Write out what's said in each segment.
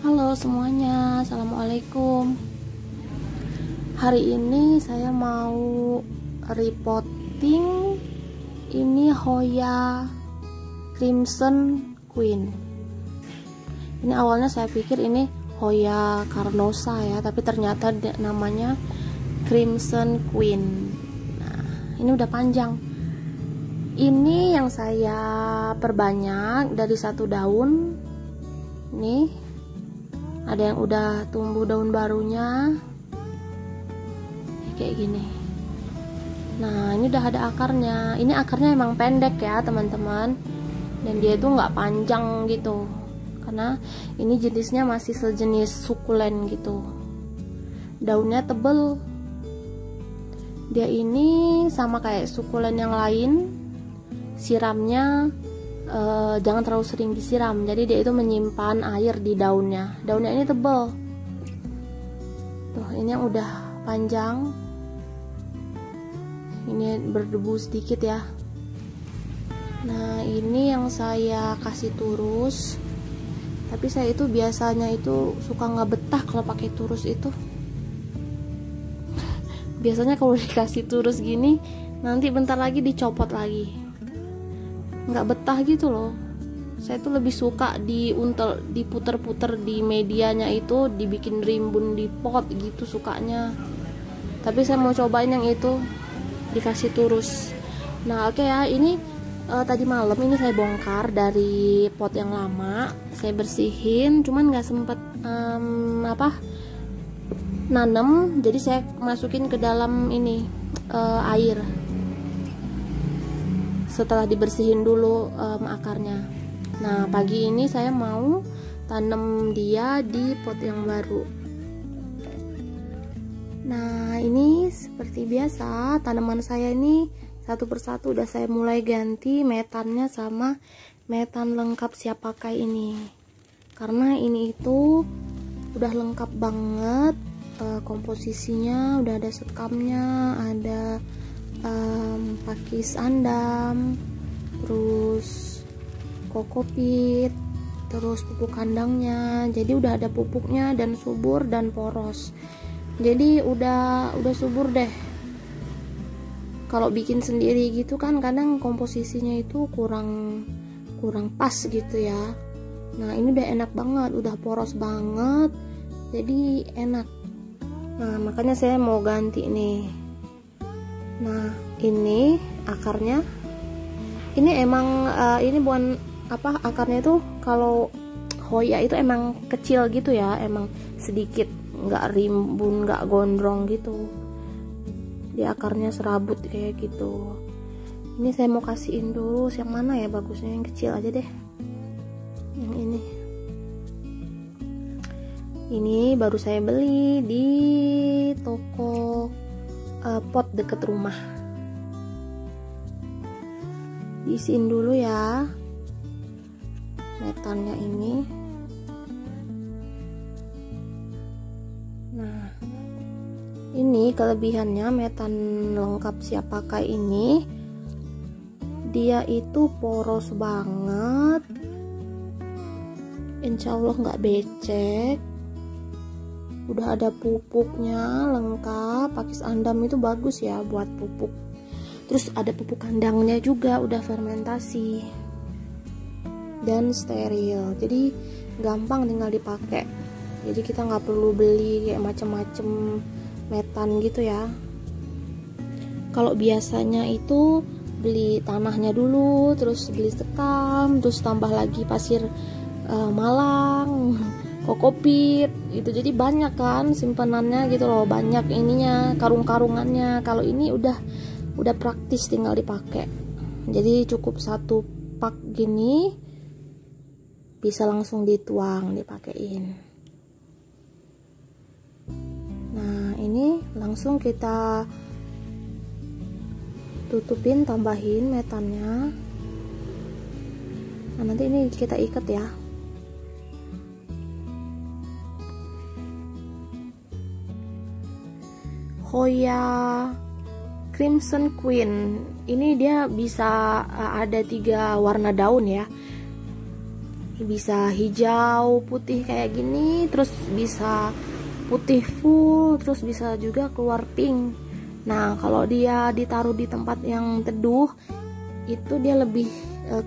Halo semuanya, assalamualaikum. Hari ini saya mau repotting ini Hoya Crimson Queen. Ini awalnya saya pikir ini Hoya Carnosa ya, tapi ternyata namanya Crimson Queen. Nah, ini udah panjang. Ini yang saya perbanyak dari satu daun. Nih, ada yang udah tumbuh daun barunya kayak gini. Nah, ini udah ada akarnya. Ini akarnya emang pendek ya teman-teman, dan dia itu nggak panjang gitu, karena ini jenisnya masih sejenis sukulen gitu. Daunnya tebel. Dia ini sama kayak sukulen yang lain, siramnya jangan terlalu sering disiram, jadi dia itu menyimpan air di daunnya. Daunnya ini tebal tuh, ini yang udah panjang, ini berdebu sedikit ya. Nah, ini yang saya kasih turus, tapi saya itu biasanya itu suka nggak betah kalau pakai turus itu. Biasanya kalau dikasih turus gini nanti bentar lagi dicopot lagi, nggak betah gitu loh. Saya tuh lebih suka diuntel, diputer-puter di medianya itu, dibikin rimbun di pot gitu sukanya. Tapi saya mau cobain yang itu dikasih turus. Nah, oke ya, ini tadi malam ini saya bongkar dari pot yang lama, saya bersihin, cuman nggak sempet nanem, jadi saya masukin ke dalam ini air. Setelah dibersihin dulu akarnya. Nah, pagi ini saya mau tanam dia di pot yang baru. Nah, ini seperti biasa tanaman saya ini satu persatu udah saya mulai ganti metannya sama metan lengkap siap pakai ini, karena ini itu udah lengkap banget. Komposisinya udah ada sekamnya, ada pakis andam, terus kokopit, terus pupuk kandangnya. Jadi udah ada pupuknya dan subur dan poros. Jadi udah subur deh. Kalau bikin sendiri gitu kan kadang komposisinya itu kurang pas gitu ya. Nah, ini udah enak banget, udah poros banget. Jadi enak. Nah, makanya saya mau ganti nih. Nah, ini akarnya. Ini emang ini bukan apa, akarnya itu kalau Hoya itu emang kecil gitu ya, emang sedikit, nggak rimbun, nggak gondrong gitu. Di akarnya serabut kayak gitu. Ini saya mau kasihin dulu, yang mana ya bagusnya, yang kecil aja deh. Yang ini. Ini baru saya beli di toko pot deket rumah. Diisiin dulu ya metannya ini. Nah, ini kelebihannya metan lengkap siap pakai ini, dia itu poros banget, insya Allah nggak becek. Udah ada pupuknya lengkap, pakis andam itu bagus ya buat pupuk. Terus ada pupuk kandangnya juga udah fermentasi dan steril, jadi gampang tinggal dipakai. Jadi kita nggak perlu beli kayak macem-macem metan gitu ya. Kalau biasanya itu beli tanahnya dulu, terus beli sekam, terus tambah lagi pasir Malang, kokopit itu, jadi banyak kan simpanannya gitu loh, banyak ininya, karung-karungannya. Kalau ini udah praktis tinggal dipakai. Jadi cukup satu pak gini bisa langsung dituang, dipakein. Nah, ini langsung kita tutupin, tambahin metannya. Nah, nanti ini kita ikat ya. Hoya Crimson Queen ini dia bisa ada 3 warna daun ya. Bisa hijau putih kayak gini, terus bisa putih full, terus bisa juga keluar pink. Nah kalau dia ditaruh di tempat yang teduh itu dia lebih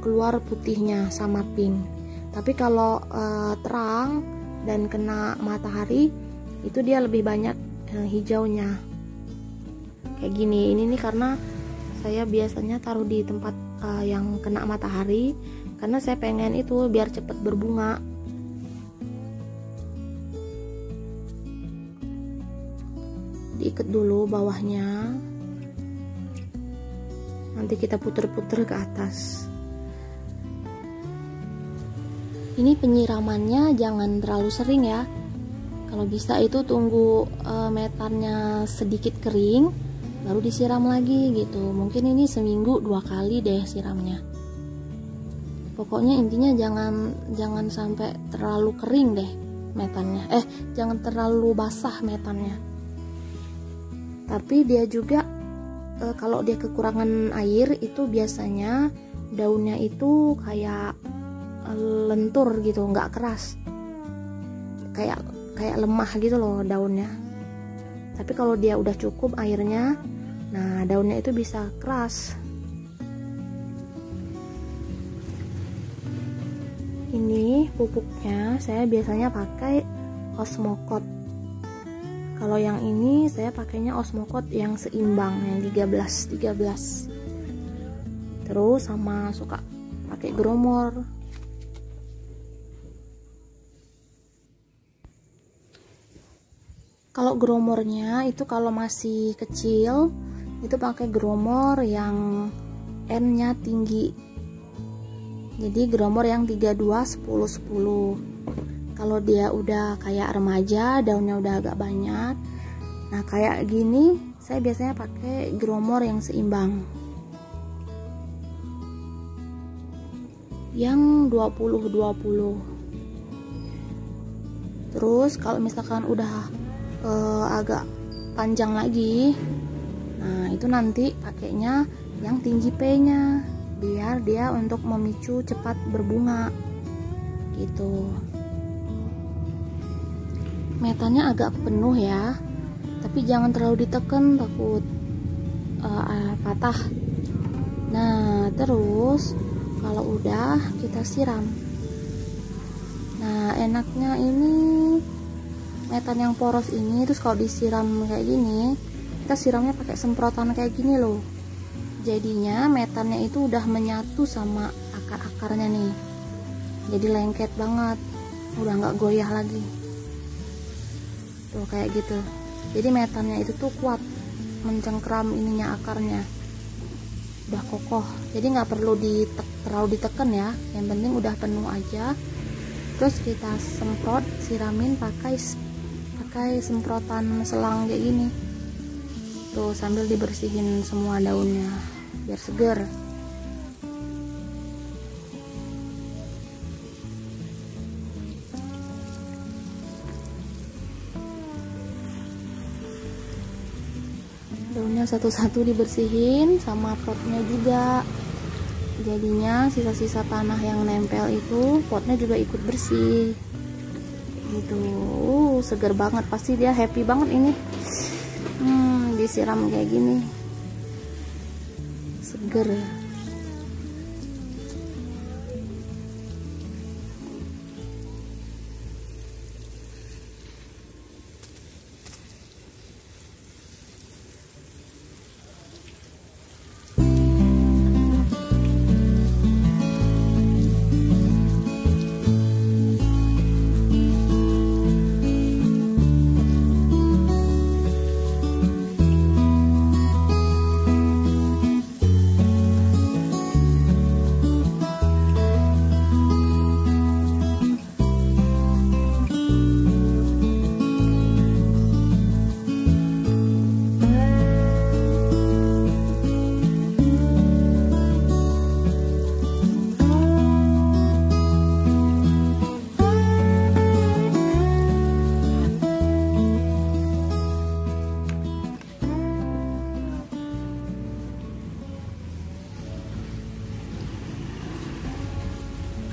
keluar putihnya sama pink. Tapi kalau terang dan kena matahari itu dia lebih banyak hijaunya kayak gini. Ini nih karena saya biasanya taruh di tempat yang kena matahari karena saya pengen itu biar cepat berbunga. Diikat dulu bawahnya, nanti kita puter-puter ke atas. Ini penyiramannya jangan terlalu sering ya. Kalau bisa itu tunggu metannya sedikit kering baru disiram lagi gitu. Mungkin ini seminggu 2 kali deh siramnya. Pokoknya intinya jangan sampai terlalu kering deh metannya. Jangan terlalu basah metannya. Tapi dia juga kalau dia kekurangan air itu biasanya daunnya itu kayak lentur gitu, nggak keras, kayak lemah gitu loh daunnya. Tapi kalau dia udah cukup airnya, nah daunnya itu bisa keras. Ini pupuknya saya biasanya pakai Osmocote. Kalau yang ini saya pakainya Osmocote yang seimbang, yang 13. Terus sama suka pakai Growmore. Kalau Growmore-nya itu kalau masih kecil itu pakai Growmore yang N-nya tinggi. Jadi Growmore yang 32 10 10. Kalau dia udah kayak remaja, daunnya udah agak banyak. Nah, kayak gini saya biasanya pakai Growmore yang seimbang. Yang 20-20. Terus kalau misalkan udah agak panjang lagi, nah itu nanti pakainya yang tinggi P-nya biar dia untuk memicu cepat berbunga gitu. Metannya agak penuh ya, tapi jangan terlalu ditekan, takut patah. Nah terus kalau udah kita siram. Nah enaknya ini metan yang poros ini, terus kalau disiram kayak gini, kita siramnya pakai semprotan kayak gini loh. Jadinya metannya itu udah menyatu sama akar-akarnya nih, jadi lengket banget, udah nggak goyah lagi tuh kayak gitu. Jadi metannya itu tuh kuat mencengkram ininya, akarnya udah kokoh, jadi nggak perlu terlalu ditekan ya, yang penting udah penuh aja. Terus kita semprot, siramin pakai semprotan selang kayak gini tuh, sambil dibersihin semua daunnya biar seger. Daunnya satu-satu dibersihin, sama potnya juga. Jadinya sisa-sisa tanah yang nempel itu potnya juga ikut bersih gitu. Seger banget, pasti dia happy banget ini disiram kayak gini, seger.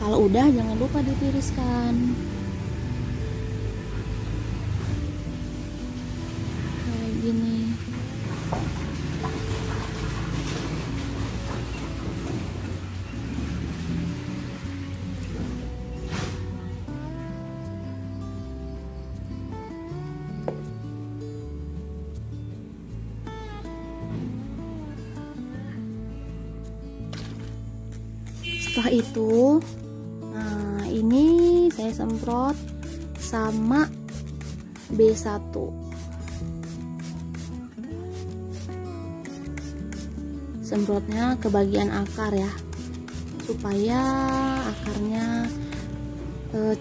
Kalau udah jangan lupa ditiriskan. Kayak gini. Setelah itu, nah ini saya semprot sama B1. Semprotnya ke bagian akar ya, supaya akarnya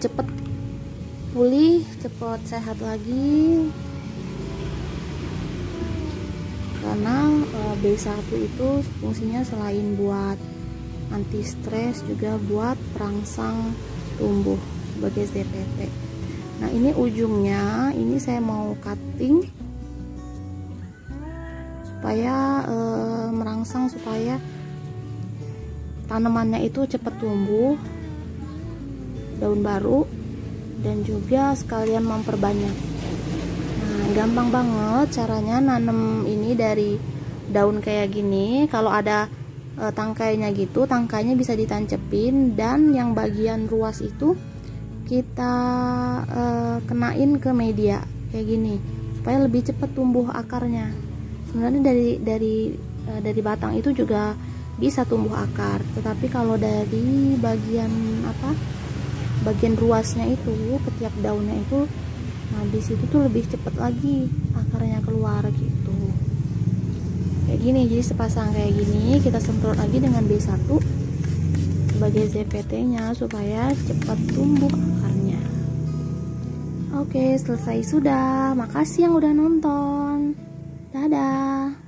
cepet pulih, cepet sehat lagi. Karena B1 itu fungsinya selain buat anti stres juga buat perangsang tumbuh sebagai ZPT. Nah ini ujungnya, ini saya mau cutting supaya merangsang, supaya tanamannya itu cepat tumbuh daun baru dan juga sekalian memperbanyak. Nah gampang banget caranya nanam ini dari daun kayak gini. Kalau ada tangkainya gitu, tangkainya bisa ditancepin, dan yang bagian ruas itu kita kenain ke media kayak gini supaya lebih cepat tumbuh akarnya. Sebenarnya dari batang itu juga bisa tumbuh akar, tetapi kalau dari bagian ruasnya itu, ketiak daunnya itu, nah di situ tuh lebih cepat lagi akarnya keluar gitu. Kayak gini, jadi sepasang kayak gini kita semprot lagi dengan B1 sebagai ZPT-nya supaya cepat tumbuh akarnya. Oke, selesai sudah. Makasih yang udah nonton. Dadah.